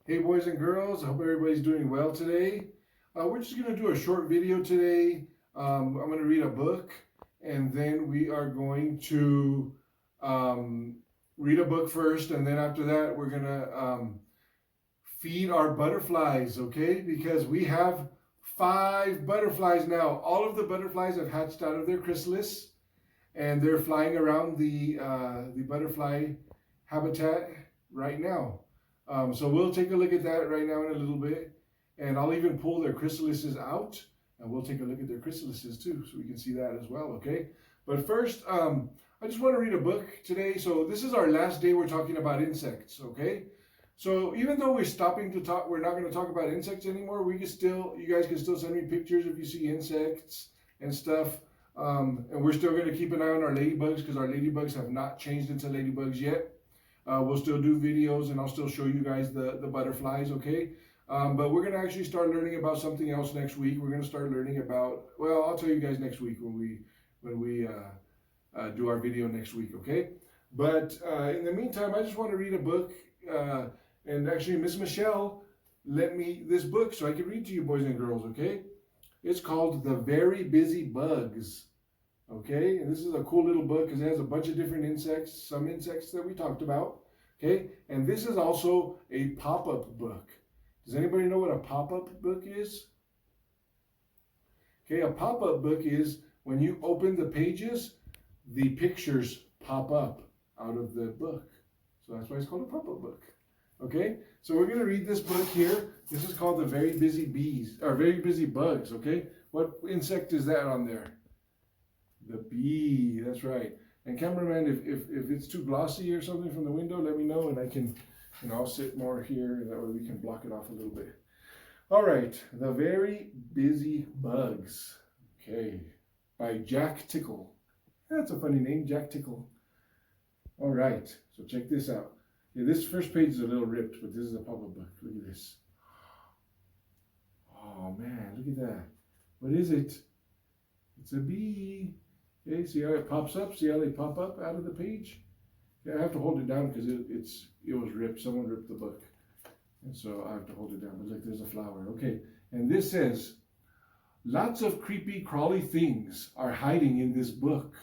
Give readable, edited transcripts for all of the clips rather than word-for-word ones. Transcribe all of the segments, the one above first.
Hey boys and girls, I hope everybody's doing well today. We're just going to do a short video today. I'm going to read a book and then we are going to read a book first, and then after that we're going to feed our butterflies, okay? Because we have 5 butterflies now. All of the butterflies have hatched out of their chrysalis and they're flying around the butterfly habitat right now. So we'll take a look at that right now in a little bit, and I'll even pull their chrysalises out, and we'll take a look at their chrysalises too, so we can see that as well, okay? But first, I just want to read a book today. So this is our last day we're talking about insects, okay? So even though we're stopping to talk, we're not going to talk about insects anymore. We can still, you guys can still send me pictures if you see insects and stuff. And we're still going to keep an eye on our ladybugs, because our ladybugs have not changed into ladybugs yet. We'll still do videos, and I'll still show you guys the butterflies, okay? But we're going to actually start learning about something else next week. We're going to start learning about, well, I'll tell you guys next week when we do our video next week, okay? But in the meantime, I just want to read a book. And actually, Miss Michelle lent me this book so I can read to you, boys and girls, okay? It's called The Very Busy Bugs. Okay, and this is a cool little book because it has a bunch of different insects, some insects that we talked about. Okay, and this is also a pop-up book. Does anybody know what a pop-up book is? Okay, a pop-up book is when you open the pages, the pictures pop up out of the book. So that's why it's called a pop-up book. Okay, so we're going to read this book here. This is called The Very Busy Bees, or Very Busy Bugs. Okay, what insect is that on there? The bee, that's right. And cameraman, if it's too glossy or something from the window, let me know, and I can, I'll sit more here, and that way we can block it off a little bit. All right, The Very Busy Bugs. Okay, by Jack Tickle. That's a funny name, Jack Tickle. All right, so check this out. Yeah, this first page is a little ripped, but this is a pop-up book. Look at this. Oh man, look at that. What is it? It's a bee. Okay, see how it pops up? See how they pop up out of the page? Yeah, I have to hold it down because it was ripped. Someone ripped the book. And so I have to hold it down. But look, there's a flower. Okay, and this says, lots of creepy, crawly things are hiding in this book,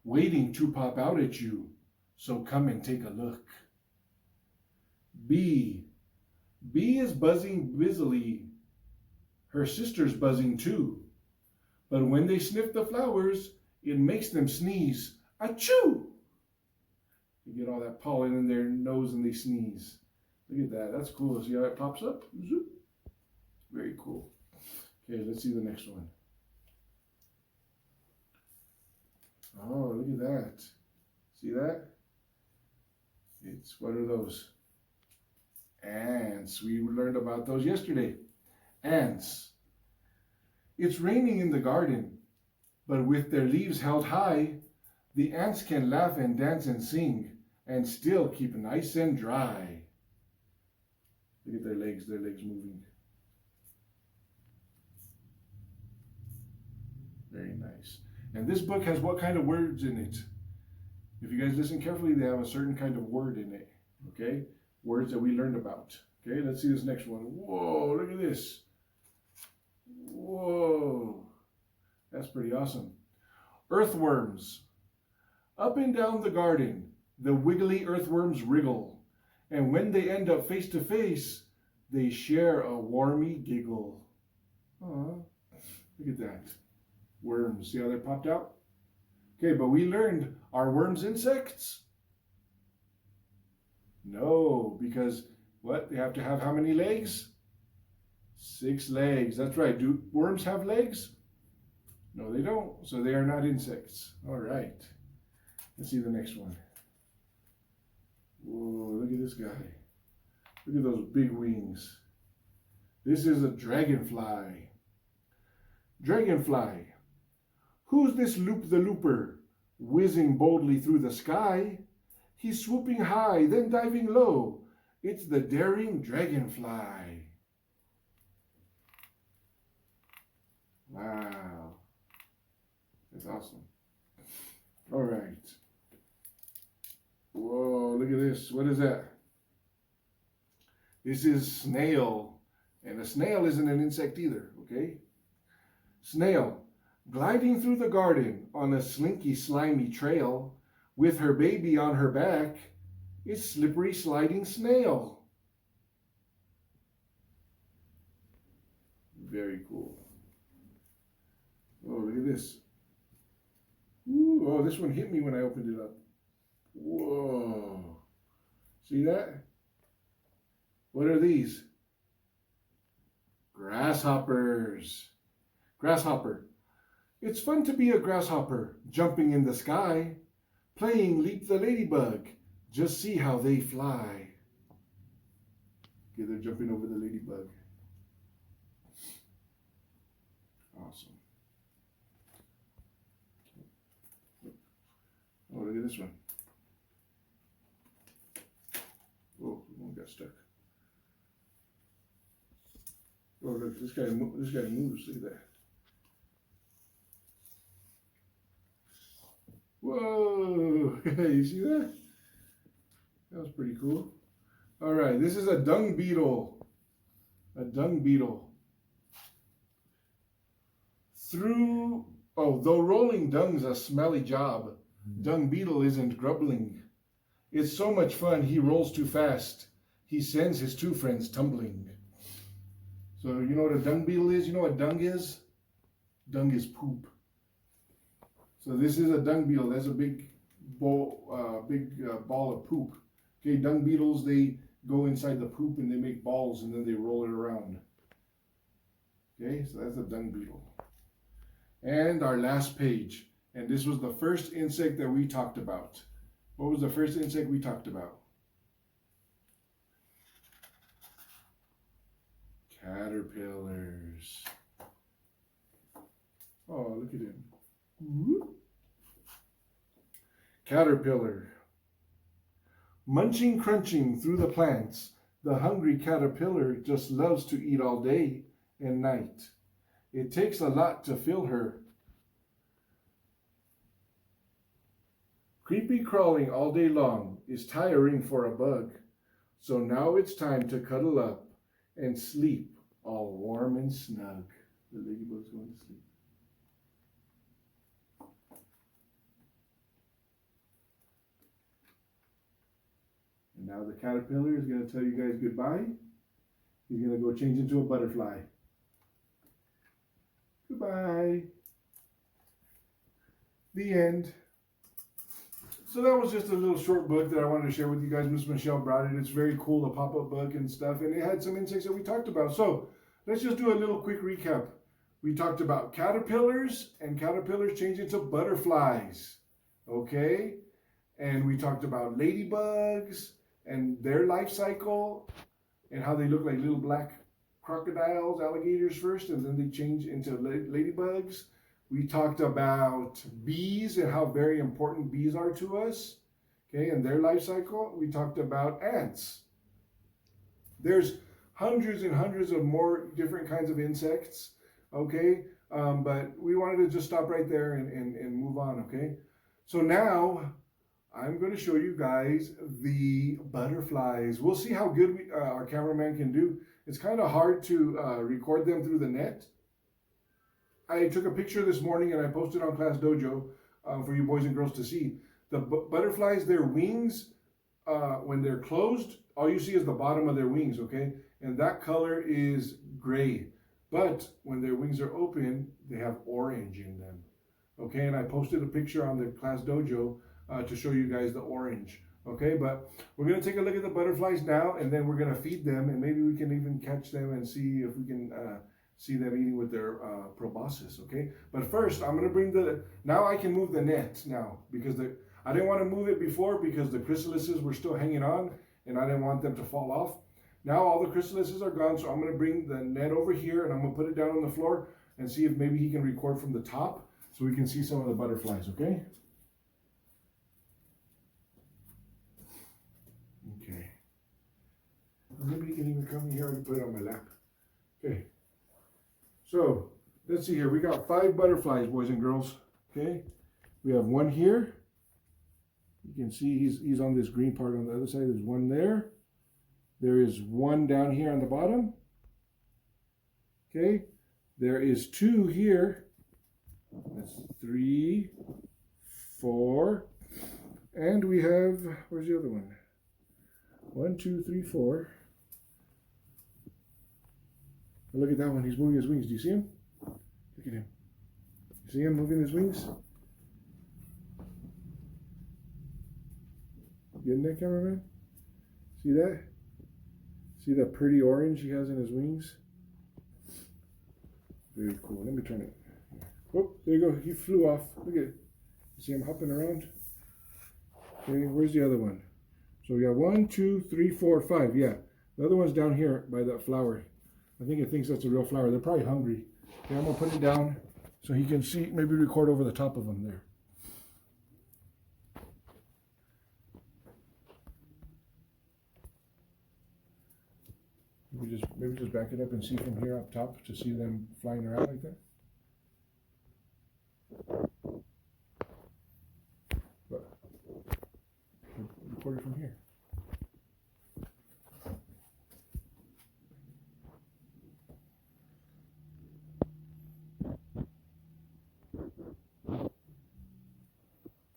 waiting to pop out at you. So come and take a look. Bee. Bee is buzzing busily. Her sister's buzzing too. But when they sniff the flowers, it makes them sneeze. Achoo! You get all that pollen in their nose and they sneeze. Look at that. That's cool. See how it pops up? Zoop. Very cool. Okay, let's see the next one. Oh, look at that. See that? What are those? Ants. We learned about those yesterday. Ants. It's raining in the garden, but with their leaves held high, the ants can laugh and dance and sing, and still keep nice and dry. Look at their legs moving. Very nice. And this book has what kind of words in it? If you guys listen carefully, they have a certain kind of word in it, okay? Words that we learned about. Okay, let's see this next one. Whoa, look at this. Whoa, that's pretty awesome. Earthworms. Up and down the garden, the wiggly earthworms wriggle, and when they end up face to face, they share a warmy giggle. Aw, look at that. Worms, see how they popped out? Okay, but we learned, are worms insects? No, because what? They have to have how many legs? 6 legs. That's right. Do worms have legs? No, they don't. So they are not insects. All right. Let's see the next one. Whoa, look at this guy. Look at those big wings. This is a dragonfly. Dragonfly. Who's this loop-the-looper, whizzing boldly through the sky? He's swooping high, then diving low. It's the daring dragonfly. Wow. That's awesome. All right. Whoa, look at this. What is that? This is snail. And a snail isn't an insect either, okay? Snail, gliding through the garden on a slinky, slimy trail, with her baby on her back, is Slippery Sliding Snail. Very cool. Oh, look at this. Ooh, oh, this one hit me when I opened it up. Whoa. See that? What are these? Grasshoppers. Grasshopper. It's fun to be a grasshopper, jumping in the sky, playing Leap the Ladybug. Just see how they fly. Okay, they're jumping over the ladybug. Awesome. Oh, look at this one. Oh, one got stuck. Oh, look, this guy moves. Look at that. Whoa! You see that? That was pretty cool. All right, this is a dung beetle. A dung beetle. Though rolling dung's a smelly job, dung beetle isn't grubbling. It's so much fun, he rolls too fast. He sends his two friends tumbling. So you know what a dung beetle is? You know what dung is? Dung is poop. So this is a dung beetle. That's a big ball of poop. Okay, dung beetles, they go inside the poop and they make balls and then they roll it around. Okay, so that's a dung beetle. And our last page. And this was the first insect that we talked about. What was the first insect we talked about? Caterpillars. Oh, look at him. Whoop. Caterpillar. Munching, crunching through the plants, the hungry caterpillar just loves to eat all day and night. It takes a lot to fill her. Creepy crawling all day long is tiring for a bug, so now it's time to cuddle up and sleep all warm and snug. The ladybug's going to sleep. And now the caterpillar is going to tell you guys goodbye. He's going to go change into a butterfly. Goodbye. The end. So that was just a little short book that I wanted to share with you guys. Miss Michelle brought it. It's very cool, a pop-up book and stuff. And it had some insects that we talked about. So let's just do a little quick recap. We talked about caterpillars, and caterpillars change into butterflies. Okay? And we talked about ladybugs and their life cycle and how they look like little black crocodiles, alligators first, and then they change into ladybugs. We talked about bees and how very important bees are to us, okay, and their life cycle. We talked about ants. There's hundreds and hundreds of more different kinds of insects, okay, but we wanted to just stop right there and move on, okay? So now I'm going to show you guys the butterflies. We'll see how good our cameraman can do. It's kind of hard to record them through the net. I took a picture this morning and I posted on Class Dojo for you boys and girls to see. The butterflies, their wings, when they're closed, all you see is the bottom of their wings, okay? And that color is gray. But when their wings are open, they have orange in them, okay? And I posted a picture on the Class Dojo to show you guys the orange, okay? But we're going to take a look at the butterflies now, and then we're going to feed them, and maybe we can even catch them and see if we can see them eating with their proboscis, okay? But first, I'm going to bring now I can move the net now, because I didn't want to move it before because the chrysalises were still hanging on, and I didn't want them to fall off. Now all the chrysalises are gone, so I'm going to bring the net over here, and I'm going to put it down on the floor and see if maybe he can record from the top so we can see some of the butterflies, okay? Okay. Maybe he can even come here and put it on my lap. Okay. So, let's see here. We got 5 butterflies, boys and girls. Okay. We have one here. You can see he's on this green part on the other side. There's one there. There is one down here on the bottom. Okay, there is two here. That's 3, 4, and we have, where's the other one? 1, 2, 3, 4. Look at that one. He's moving his wings. Do you see him? Look at him. You see him moving his wings? Getting that, cameraman? See that? See that pretty orange he has in his wings? Very cool. Let me turn it. Whoop, there you go. He flew off. Look at it. You see him hopping around? Okay, where's the other one? So we got 1, 2, 3, 4, 5. Yeah. The other one's down here by that flower. I think it thinks that's a real flower. They're probably hungry. Okay, I'm going to put it down so he can see, maybe record over the top of them there. Maybe just back it up and see from here up top to see them flying around like that. But record it from here.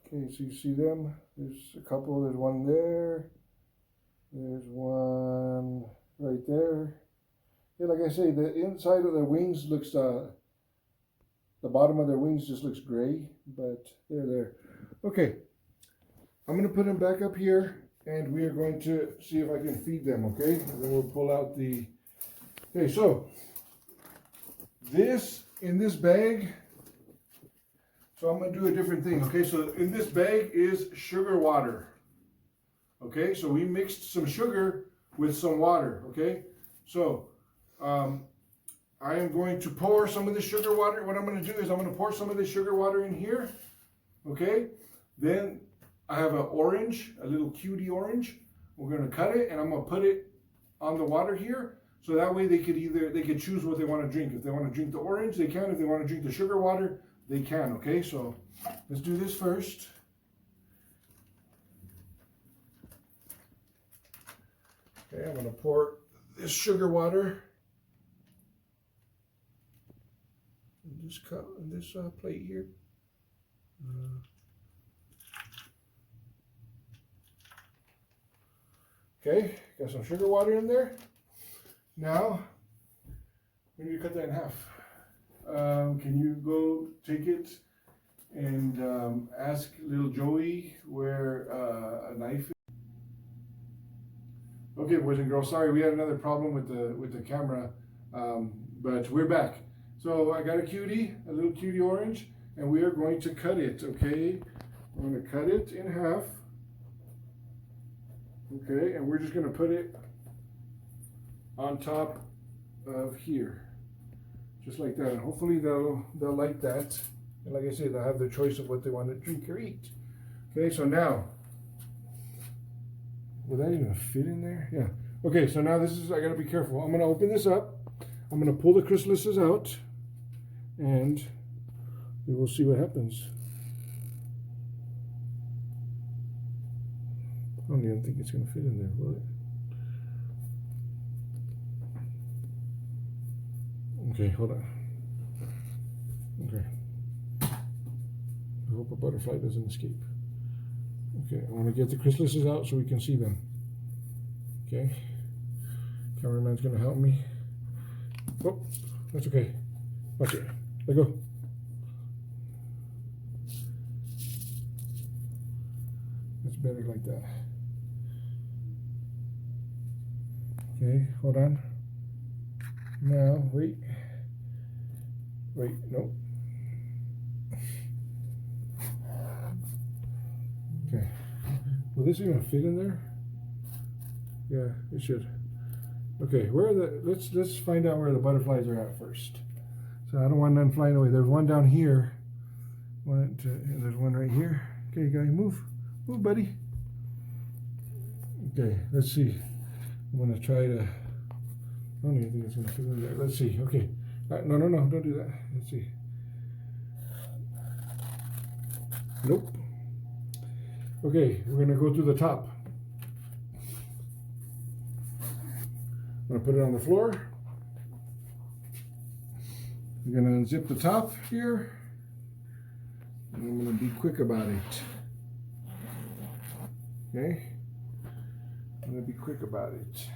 Okay, so you see them. There's a couple. There's one there. There's one right there. Yeah, like I say, the inside of their wings looks, the bottom of their wings just looks gray, but they're there. Okay, I'm going to put them back up here, and we are going to see if I can feed them, okay? And then we'll pull out the, okay, so, in this bag, so I'm going to do a different thing, okay? So in this bag is sugar water, okay? So we mixed some sugar with some water, okay? So I am going to pour some of the sugar water. What I'm going to do is I'm going to pour some of the sugar water in here, okay? Then I have an orange, a little cutie orange. We're going to cut it, and I'm going to put it on the water here. So that way they could choose what they want to drink. If they want to drink the orange, they can. If they want to drink the sugar water, they can, okay? So let's do this first. Okay, I'm going to pour this sugar water in this cup, in this plate here. Okay, got some sugar water in there. Now, we need to cut that in half. Can you go take it and ask little Joey where a knife is? Okay, boys and girls, sorry, we had another problem with the camera, but we're back. So I got a little cutie orange, and we are going to cut it, okay? We're going to cut it in half, okay? And we're just going to put it on top of here, just like that. And hopefully they'll like that. And like I said, they'll have their choice of what they want to drink or eat. Okay, so now, will that even fit in there? Yeah. Okay, so now I gotta be careful. I'm gonna open this up. I'm gonna pull the chrysalises out, and we will see what happens. I don't even think it's gonna fit in there, will it? Okay, hold on. Okay. I hope a butterfly doesn't escape. Okay, I want to get the chrysalises out so we can see them. Okay. Cameraman's going to help me. Oh, that's okay. Watch it. Let go. That's better like that. Okay, hold on. Now, wait. Wait, no. Okay. Will this even fit in there? Yeah, it should. Okay, where are let's find out where the butterflies are at first. So I don't want none flying away. There's one down here. And there's one right here. Okay, guy, move. Move, buddy. Okay, let's see. I'm gonna try to, I don't even think it's gonna fit in there. Let's see, okay. No, don't do that. Let's see. Nope. Okay, we're gonna go through the top. I'm going to put it on the floor. I'm going to unzip the top here. And I'm going to be quick about it. Okay? I'm going to be quick about it.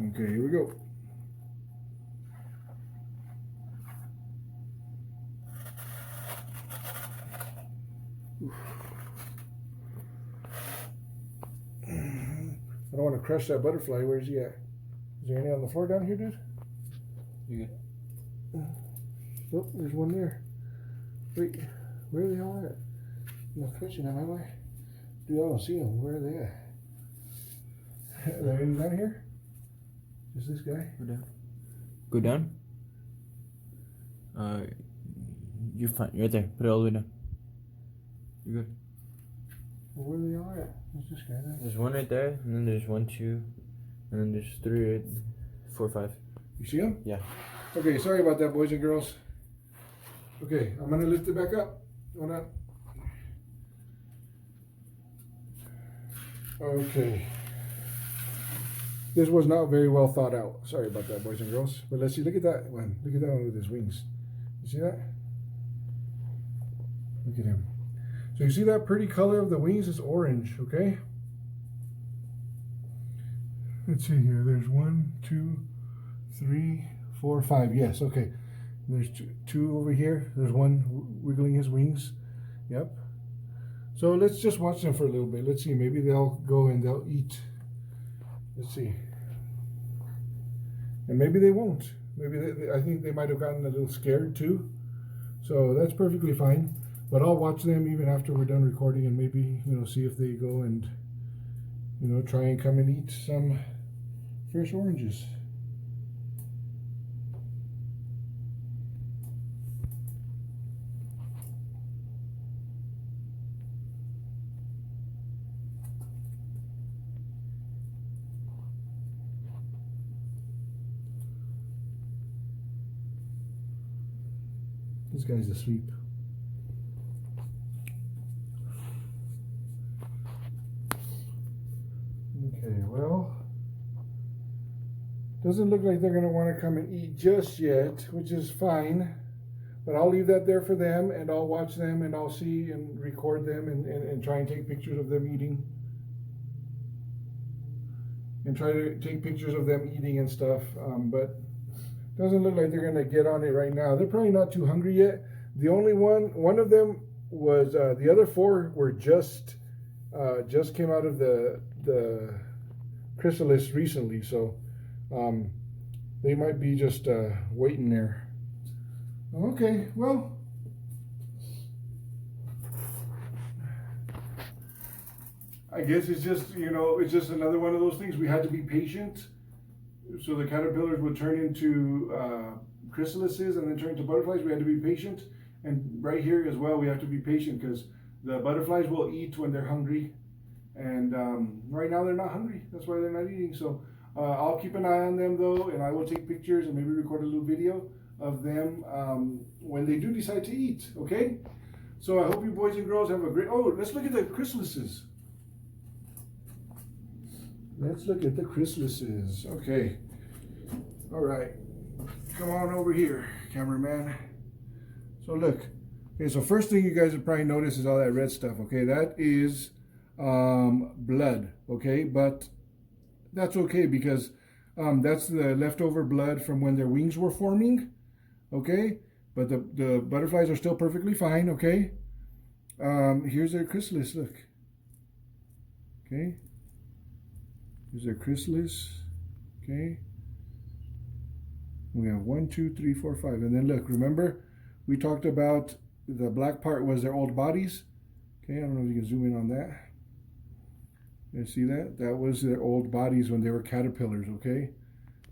Okay, here we go. I don't want to crush that butterfly. Where's he at? Is there any on the floor down here, dude? You good? Oh, there's one there. Wait, where are they all at? I'm not crushing them, am I? Dude, I don't see them. Where are they at? Are there any down here? Is this guy? Go down. Go down? You're fine. Right there. Put it all the way down. You're good. Well, where are they all at? What's this guy then? There's one right there, and then there's 1, 2, and then there's 3, right, 4, 5. You see him? Yeah. Okay, sorry about that, boys and girls. Okay, I'm gonna lift it back up. Hold on. Okay. This was not very well thought out. Sorry about that, boys and girls. But let's see. Look at that one. Look at that one with his wings. You see that? Look at him. So you see that pretty color of the wings is orange, okay? Let's see here. There's 1, 2, 3, 4, 5. Yes, okay. There's two over here. There's one wiggling his wings. Yep. So let's just watch them for a little bit. Let's see. Maybe they'll go and they'll eat. Let's see. And maybe they won't. Maybe I think they might have gotten a little scared too. So that's perfectly fine. But I'll watch them even after we're done recording and maybe, see if they go and, try and come and eat some fresh oranges. This guy's asleep. Okay, well, doesn't look like they're going to want to come and eat just yet, which is fine. But I'll leave that there for them, and I'll watch them, and I'll see and record them and try and take pictures of them eating. And try to take pictures of them eating and stuff. But doesn't look like they're going to get on it right now. They're probably not too hungry yet. The only one of them was, the other 4 were just came out of the chrysalis recently. So they might be just waiting there. Okay, well. I guess it's just, it's just another one of those things. We had to be patient. So the caterpillars would turn into chrysalises and then turn into butterflies. We had to be patient. And right here as well, we have to be patient because the butterflies will eat when they're hungry. And right now they're not hungry. That's why they're not eating. So I'll keep an eye on them though, and I will take pictures and maybe record a little video of them when they do decide to eat, okay? So I hope you boys and girls have a great, let's look at the chrysalises. Let's look at the chrysalises. Okay. All right. Come on over here, cameraman. So look. Okay, so first thing you guys have probably noticed is all that red stuff. Okay, that is blood. Okay, but that's okay because that's the leftover blood from when their wings were forming. Okay, but the butterflies are still perfectly fine. Okay. Here's their chrysalis. Look. Okay. Here's their chrysalis. Okay. We have 1, 2, 3, 4, 5. And then look, remember we talked about the black part was their old bodies. Okay, I don't know if you can zoom in on that. You see that? That was their old bodies when they were caterpillars, okay?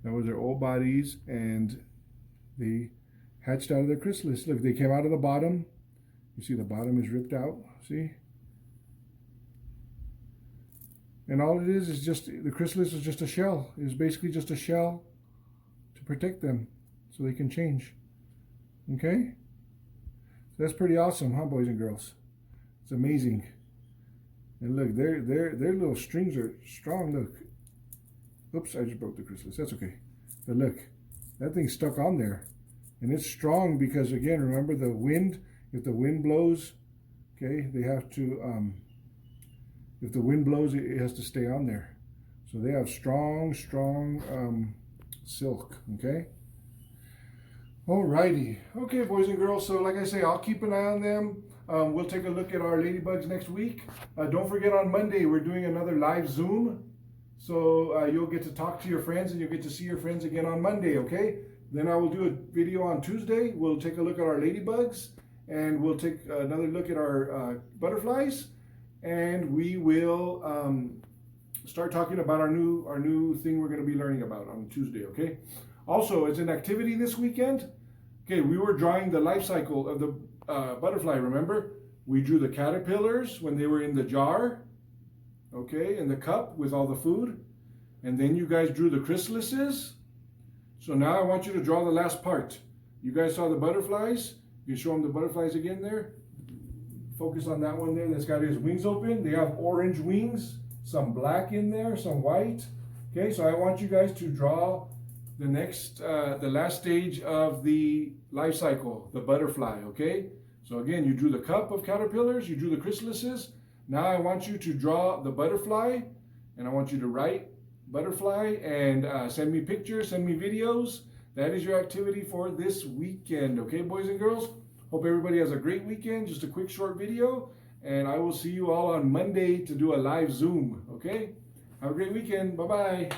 That was their old bodies, and they hatched out of their chrysalis. Look, they came out of the bottom. You see the bottom is ripped out, see? And all it is just, the chrysalis is just a shell. It's basically just a shell to protect them so they can change. Okay? So that's pretty awesome, huh, boys and girls? It's amazing. And look, their little strings are strong. Look. Oops, I just broke the chrysalis. That's okay. But look, that thing's stuck on there. And it's strong because, again, remember the wind. If the wind blows, okay, they have to, if the wind blows, it has to stay on there. So they have strong silk, okay? Alrighty. Okay, boys and girls, so like I say, I'll keep an eye on them. We'll take a look at our ladybugs next week. Don't forget on Monday, we're doing another live Zoom. So you'll get to talk to your friends and you'll get to see your friends again on Monday, okay? Then I will do a video on Tuesday. We'll take a look at our ladybugs and we'll take another look at our butterflies, and we will start talking about our new thing we're going to be learning about on Tuesday, okay? Also, it's an activity this weekend. Okay, we were drawing the life cycle of the butterfly, remember? We drew the caterpillars when they were in the jar, okay, in the cup with all the food. And then you guys drew the chrysalises. So now I want you to draw the last part. You guys saw the butterflies? You show them the butterflies again there. Focus on that one there that's got his wings open. They have orange wings, some black in there, some white. Okay, so I want you guys to draw the next, the last stage of the life cycle, the butterfly, okay? So again, you drew the cup of caterpillars, you drew the chrysalises. Now I want you to draw the butterfly, and I want you to write butterfly and send me pictures, send me videos. That is your activity for this weekend, okay, boys and girls? Hope everybody has a great weekend. Just a quick short video, and I will see you all on Monday to do a live Zoom, okay? Have a great weekend. Bye-bye.